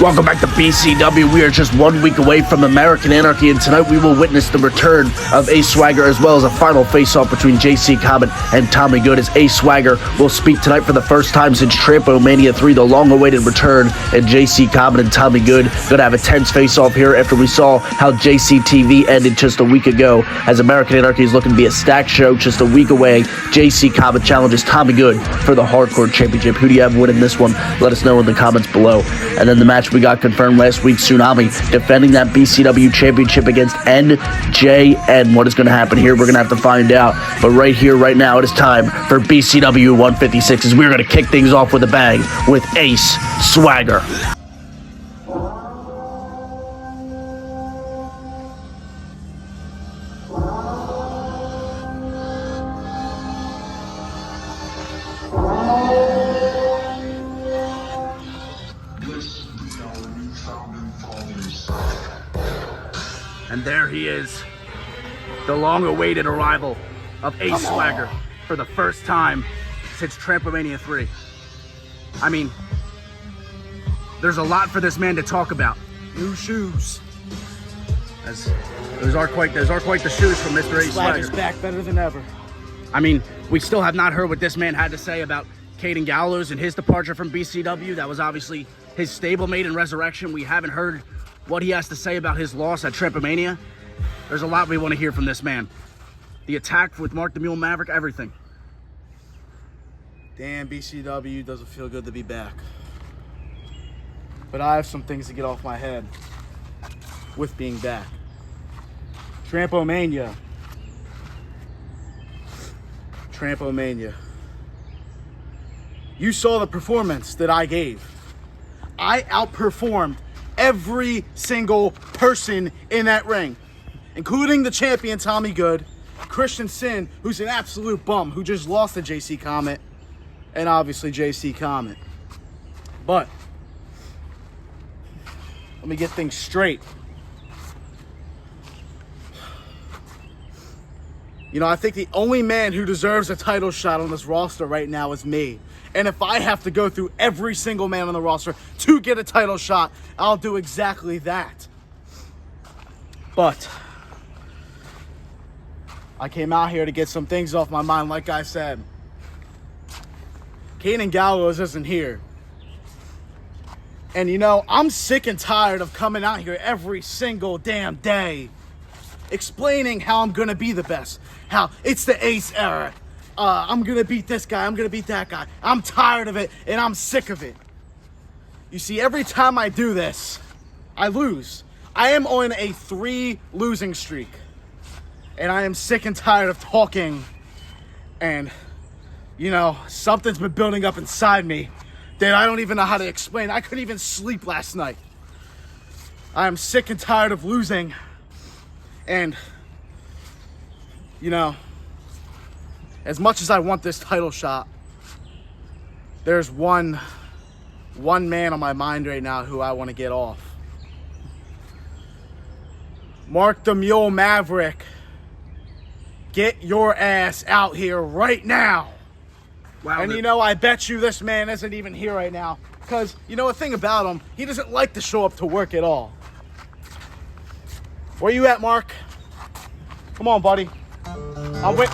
Welcome back to BCW. We are just 1 week away from American Anarchy, and tonight we will witness the return of Ace Swagger, as well as a final face-off between JC Comet and Tommy Good, as Ace Swagger will speak tonight for the first time since Trampomania 3, the long-awaited return, and JC Comet and Tommy Good going to have a tense face-off here after we saw how JCTV ended just a week ago, as American Anarchy is looking to be a stacked show just a week away. JC Comet challenges Tommy Good for the Hardcore Championship. Who do you have winning this one? Let us know in the comments below. And then the match we got confirmed last week, Tsunami defending that BCW championship against NJN. What is going to happen here? We're going to have to find out. But right here, right now, it is time for BCW 156, as we're going to kick things off with a bang with Ace Swagger. And there he is, the long-awaited arrival of Ace Swagger for the first time since Trampomania 3. I mean, there's a lot for this man to talk about. New shoes. As those are quite the shoes from Mr. Ace Swagger. Swagger's back better than ever. I mean, we still have not heard what this man had to say about Caden Gallows and his departure from BCW. That was obviously his stablemate in Resurrection. We haven't heard what he has to say about his loss at Trampomania. There's a lot we want to hear from this man. The attack with Mark the Mule Maverick, everything. Damn, BCW, doesn't feel good to be back. But I have some things to get off my head with being back. Trampomania. You saw the performance that I gave. I outperformed every single person in that ring, including the champion Tommy Good, Christian Sin, who's an absolute bum, who just lost to JC Comet, and obviously JC Comet. But let me get things straight. You know, I think the only man who deserves a title shot on this roster right now is me. And if I have to go through every single man on the roster to get a title shot, I'll do exactly that. But I came out here to get some things off my mind, like I said. Caden Gallows isn't here. And you know, I'm sick and tired of coming out here every single damn day explaining how I'm gonna be the best, how it's the Ace era. I'm gonna beat this guy, I'm gonna beat that guy. I'm tired of it, and I'm sick of it. You see, every time I do this, I lose. I am on a 3 losing streak, and I am sick and tired of talking, and, you know, something's been building up inside me that I don't even know how to explain. I couldn't even sleep last night. I am sick and tired of losing, and, you know, as much as I want this title shot, there's one man on my mind right now who I want to get off. Mark the Mule Maverick, get your ass out here right now. Wow. And you know, I bet you this man isn't even here right now, because you know a thing about him, he doesn't like to show up to work at all. Where you at, Mark? Come on, buddy. I'll wait.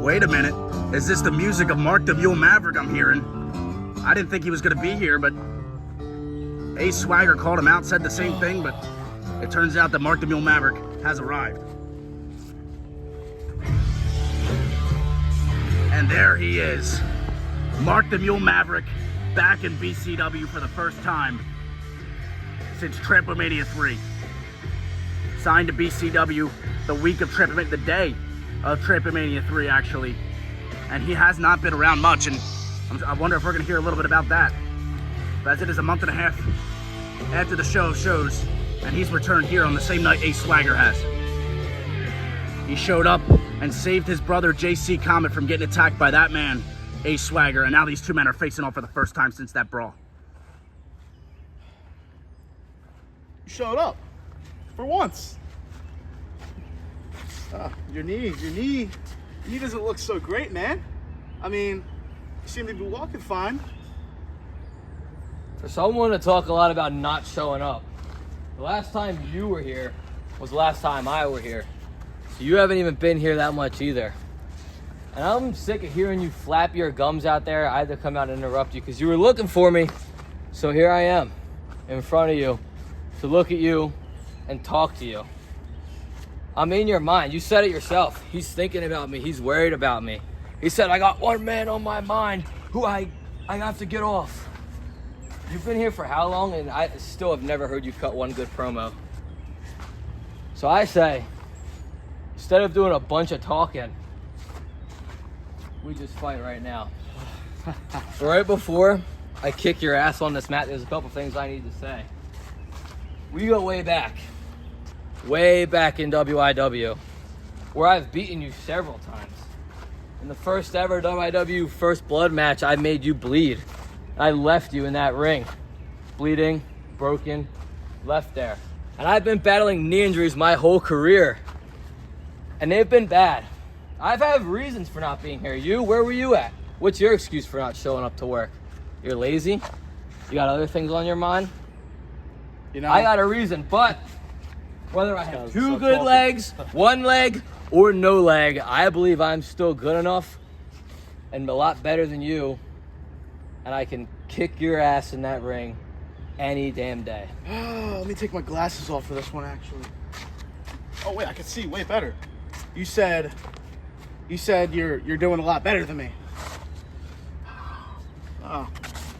Wait a minute. Is this the music of Mark the Mule Maverick I'm hearing? I didn't think he was going to be here, but Ace Swagger called him out, said the same thing, but it turns out that Mark the Mule Maverick has arrived. And there he is. Mark the Mule Maverick back in BCW for the first time since Trampomania 3. Signed to BCW the week of Trampomania, the day of Trampomania 3 actually. And he has not been around much, and I wonder if we're gonna hear a little bit about that. But as it is a month and a half after the show of shows, and he's returned here on the same night Ace Swagger has. He showed up and saved his brother JC Comet from getting attacked by that man, Ace Swagger, and now these two men are facing off for the first time since that brawl. You showed up. For once. Your knee doesn't look so great, man. I mean, you seem to be walking fine. For someone to talk a lot about not showing up, the last time you were here was the last time I were here. So you haven't even been here that much either. And I'm sick of hearing you flap your gums out there. I had to come out and interrupt you because you were looking for me. So here I am in front of you to look at you and talk to you. I'm in your mind. You said it yourself. He's thinking about me. He's worried about me. He said, I got one man on my mind who I have to get off. You've been here for how long? And I still have never heard you cut one good promo. So I say, instead of doing a bunch of talking, we just fight right now. Right before I kick your ass on this mat, there's a couple things I need to say. We go way back in WIW, where I've beaten you several times. In the first ever WIW First Blood match, I made you bleed. I left you in that ring, bleeding, broken, left there. And I've been battling knee injuries my whole career, and they've been bad. I've had reasons for not being here. You, where were you at? What's your excuse for not showing up to work? You're lazy? You got other things on your mind? You know, I got a reason, but whether I have two good legs, one leg, or no leg, I believe I'm still good enough and a lot better than you, and I can kick your ass in that ring any damn day. let me take my glasses off for this one, actually. Oh wait, I can see way better. You said you're doing a lot better than me. Oh,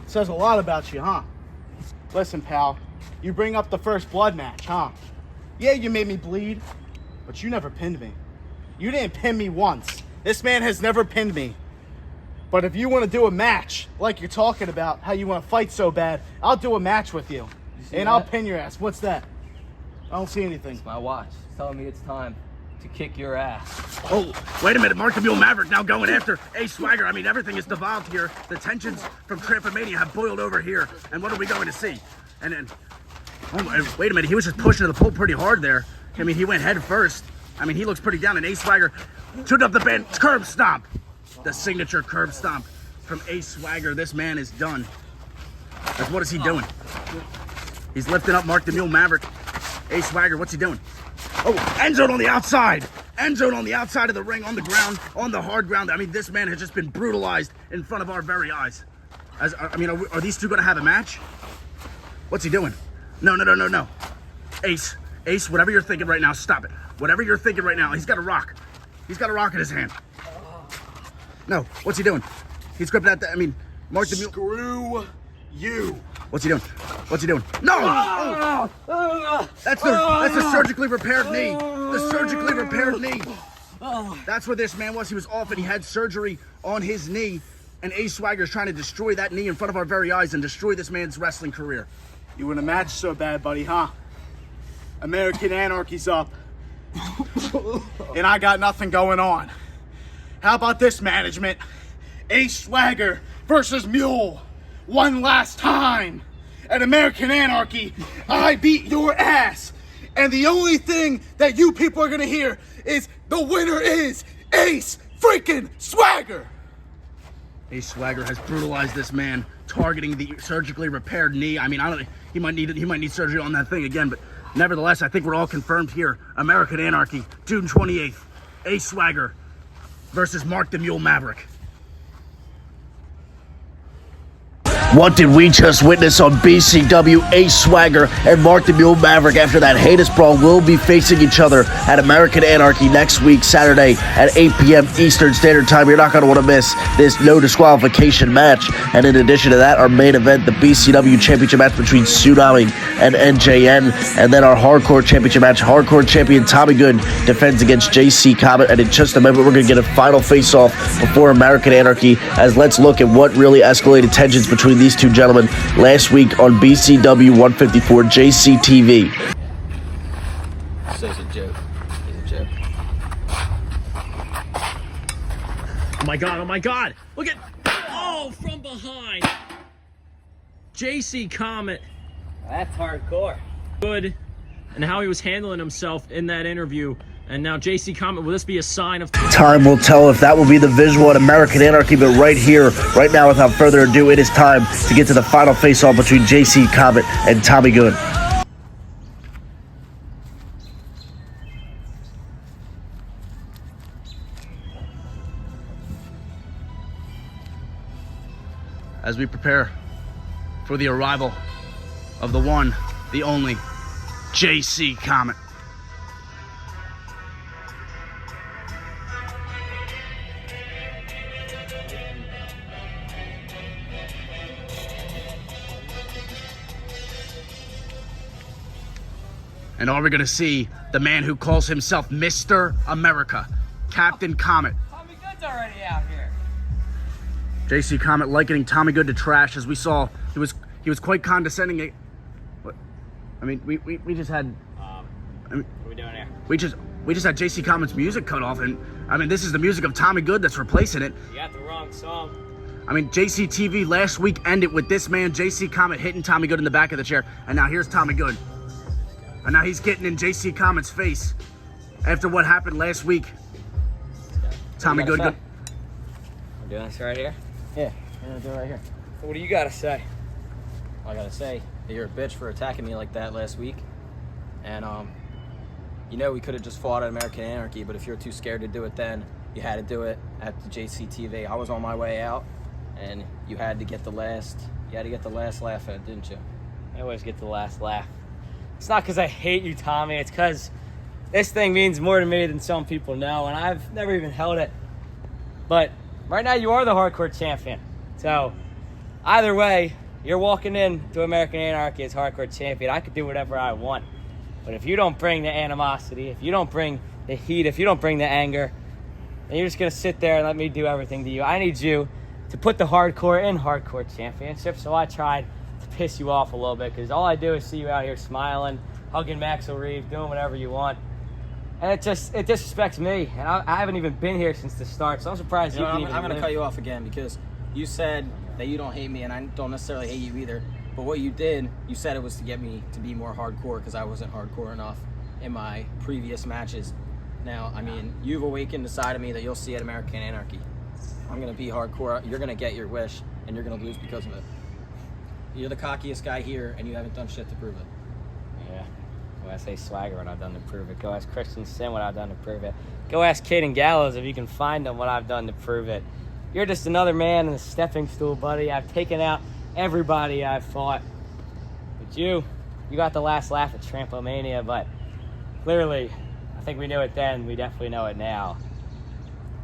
it says a lot about you, huh? Listen, pal, you bring up the First Blood match, huh? Yeah, you made me bleed, but you never pinned me. You didn't pin me once. This man has never pinned me. But if you want to do a match, like you're talking about, how you want to fight so bad, I'll do a match with you. And I'll pin your ass. What's that? I don't see anything. It's my watch. It's telling me it's time to kick your ass. Oh, wait a minute. Mark the Mule Maverick now going after Ace Swagger. I mean, everything is devolved here. The tensions from Trampomania have boiled over here. And what are we going to see? And oh, wait a minute. He was just pushing the pole pretty hard there. I mean, he went head first. I mean, he looks pretty down. And Ace Swagger took up the band. Curb stomp. The signature curb stomp from Ace Swagger. This man is done. What is he doing? He's lifting up Mark the Mule Maverick. Ace Swagger, what's he doing? Oh, end zone on the outside. End zone on the outside of the ring, on the ground, on the hard ground. I mean, this man has just been brutalized in front of our very eyes. Are these two going to have a match? What's he doing? No. Ace, whatever you're thinking right now, stop it. Whatever you're thinking right now, he's got a rock. He's got a rock in his hand. No, what's he doing? He's gripping at that. I mean, Mark the Mule. Screw you. What's he doing? What's he doing? No! Oh. That's the surgically repaired knee. The surgically repaired knee. That's where this man was. He was off and he had surgery on his knee. And Ace Swagger is trying to destroy that knee in front of our very eyes and destroy this man's wrestling career. You want a match so bad, buddy, huh? American Anarchy's up. And I got nothing going on. How about this, management? Ace Swagger versus Mule. One last time. At American Anarchy, I beat your ass. And the only thing that you people are gonna hear is the winner is Ace freaking Swagger. Ace Swagger has brutalized this man, targeting the surgically repaired knee. I mean, he might need surgery on that thing again, but nevertheless, I think we're all confirmed here. American Anarchy, June 28th. Ace Swagger versus Mark the Mule Maverick. What did we just witness on BCW? Ace Swagger and Mark the Mule Maverick, after that heinous brawl, will be facing each other at American Anarchy next week, Saturday at 8 p.m. Eastern Standard Time. You're not going to want to miss this no disqualification match. And in addition to that, our main event, the BCW Championship match between Tsunami and NJN. And then our Hardcore Championship match, Hardcore Champion Tommy Good defends against JC Comet. And in just a moment, we're going to get a final face-off before American Anarchy, as let's look at what really escalated tensions between these two gentlemen last week on BCW 154 JCTV. So it's a joke. It's a joke. Oh my god, oh my god! Look at... Oh, from behind! JC Comet. That's hardcore. Good. And how he was handling himself in that interview. And now JC Comet, will this be a sign of... Time will tell if that will be the visual at American Anarchy, but right here, right now, without further ado, it is time to get to the final face-off between JC Comet and Tommy Good. As we prepare for the arrival of the one, the only, JC Comet. And are we going to see the man who calls himself Mr. America, Captain Comet? Tommy Good's already out here. JC Comet likening Tommy Good to trash, as we saw. He was quite condescending. What? I mean, we just had. What are we doing here? We just had JC Comet's music cut off, and I mean, this is the music of Tommy Good that's replacing it. You got the wrong song. I mean, JCTV last week ended with this man, JC Comet, hitting Tommy Good in the back of the chair, and now here's Tommy Good. And now he's getting in JC Comet's face after what happened last week. Tommy Good. We're doing this right here? Yeah, we're gonna do it right here. What do you gotta say? I gotta say that you're a bitch for attacking me like that last week. And, you know, we could have just fought at American Anarchy, but if you're too scared to do it then, you had to do it at the JCTV. I was on my way out, and you had to get the last laugh at it, didn't you? I always get the last laugh. It's not because I hate you, Tommy. It's because this thing means more to me than some people know, and I've never even held it. But right now, you are the hardcore champion. So either way, you're walking in to American Anarchy as hardcore champion. I could do whatever I want. But if you don't bring the animosity, if you don't bring the heat, if you don't bring the anger, then you're just going to sit there and let me do everything to you. I need you to put the hardcore in hardcore championship. So I tried to piss you off a little bit, because all I do is see you out here smiling, hugging Maxel Reeves, doing whatever you want. And it disrespects me. And I haven't even been here since the start, so I'm surprised you can even I'm going to live. cut you off again, because you said that you don't hate me, and I don't necessarily hate you either. But what you did, you said it was to get me to be more hardcore, because I wasn't hardcore enough in my previous matches. Now, I mean, you've awakened the side of me that you'll see at American Anarchy. I'm going to be hardcore. You're going to get your wish, and you're going to lose because of it. You're the cockiest guy here, and you haven't done shit to prove it. Yeah. Go ask Ace Swagger what I've done to prove it. Go ask Christian Sin what I've done to prove it. Go ask Caden Gallows if you can find them what I've done to prove it. You're just another man in the stepping stool, buddy. I've taken out everybody I've fought. But you got the last laugh at Trampomania, but clearly, I think we knew it then. We definitely know it now.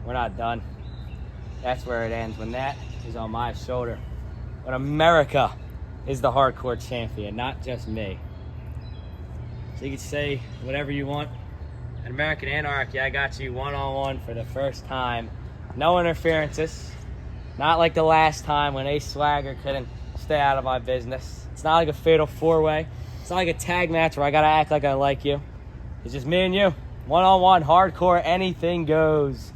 We're not done. That's where it ends, when that is on my shoulder. When America is the hardcore champion, not just me. So you can say whatever you want. At American Anarchy, I got you one-on-one for the first time. No interferences. Not like the last time when Ace Swagger couldn't stay out of my business. It's not like a fatal four-way. It's not like a tag match where I gotta act like I like you. It's just me and you. One-on-one, hardcore, anything goes.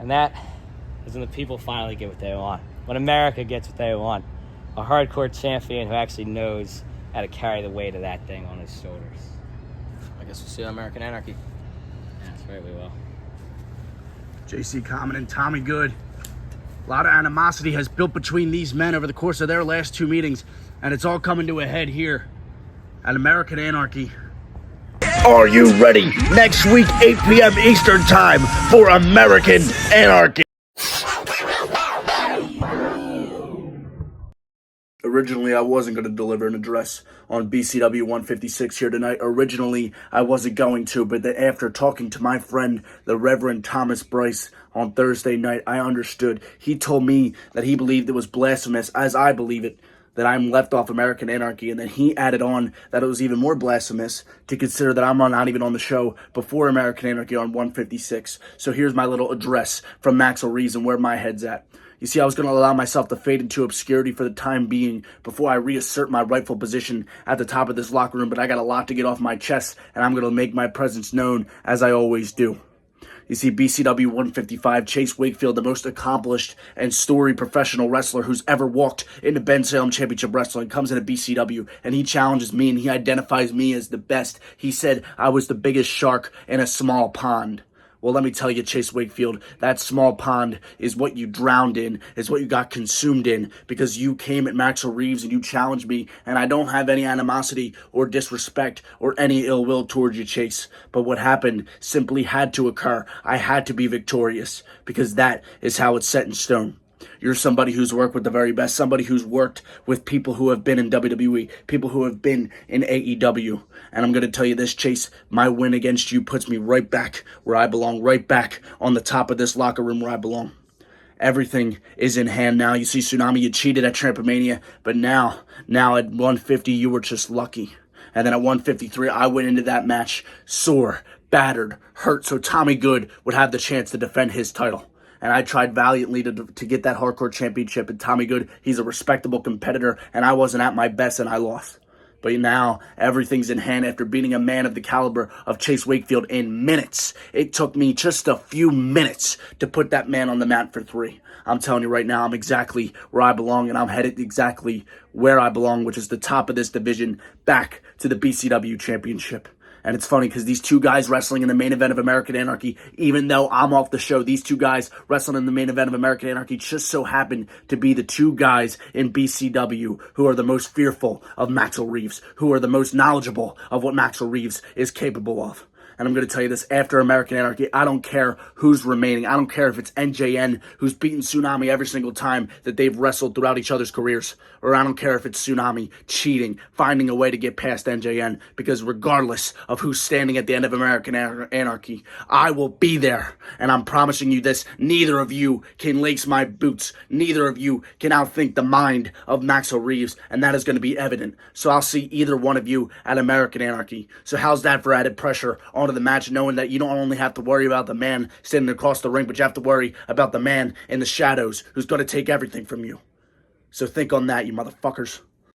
And that is when the people finally get what they want. When America gets what they want. A hardcore champion who actually knows how to carry the weight of that thing on his shoulders. I guess we'll see you on American Anarchy. That's right, we will. JC Comet and Tommy Good. A lot of animosity has built between these men over the course of their last two meetings, and it's all coming to a head here at American Anarchy. Are you ready? Next week, 8 p.m. Eastern Time for American Anarchy. Originally, I wasn't going to deliver an address on BCW 156 here tonight. Originally, I wasn't going to, but then after talking to my friend, the Reverend Thomas Bryce, on Thursday night, I understood. He told me that he believed it was blasphemous, as I believe it, that I'm left off American Anarchy, and then he added on that it was even more blasphemous to consider that I'm not even on the show before American Anarchy on 156. So here's my little address from Maxel Reeves and where my head's at. You see, I was going to allow myself to fade into obscurity for the time being before I reassert my rightful position at the top of this locker room, but I got a lot to get off my chest, and I'm going to make my presence known as I always do. You see, BCW 155, Chase Wakefield, the most accomplished and storied professional wrestler who's ever walked into Ben Salem Championship Wrestling, comes into BCW, and he challenges me, and he identifies me as the best. He said I was the biggest shark in a small pond. Well, let me tell you, Chase Wakefield, that small pond is what you drowned in, is what you got consumed in, because you came at Maxel Reeves and you challenged me, and I don't have any animosity or disrespect or any ill will towards you, Chase. But what happened simply had to occur. I had to be victorious, because that is how it's set in stone. You're somebody who's worked with the very best, somebody who's worked with people who have been in WWE, people who have been in AEW. And I'm going to tell you this, Chase, my win against you puts me right back where I belong, right back on the top of this locker room where I belong. Everything is in hand now. You see, Tsunami, you cheated at Trampomania, but now at 150, you were just lucky. And then at 153, I went into that match sore, battered, hurt, so Tommy Good would have the chance to defend his title. And I tried valiantly to get that hardcore championship. And Tommy Good, he's a respectable competitor, and I wasn't at my best, and I lost. But now, everything's in hand after beating a man of the caliber of Chase Wakefield in minutes. It took me just a few minutes to put that man on the mat for 3. I'm telling you right now, I'm exactly where I belong, and I'm headed exactly where I belong, which is the top of this division, back to the BCW championship. And it's funny because these two guys wrestling in the main event of American Anarchy, even though I'm off the show, these two guys wrestling in the main event of American Anarchy just so happen to be the two guys in BCW who are the most fearful of Maxel Reeves, who are the most knowledgeable of what Maxel Reeves is capable of. And I'm going to tell you this, after American Anarchy, I don't care who's remaining. I don't care if it's NJN, who's beaten Tsunami every single time that they've wrestled throughout each other's careers. Or I don't care if it's Tsunami cheating, finding a way to get past NJN. Because regardless of who's standing at the end of American Anarchy, I will be there. And I'm promising you this, neither of you can lace my boots. Neither of you can outthink the mind of Maxel Reeves. And that is going to be evident. So I'll see either one of you at American Anarchy. So how's that for added pressure on the match, knowing that you don't only have to worry about the man standing across the ring, but you have to worry about the man in the shadows who's going to take everything from you. So think on that, you motherfuckers.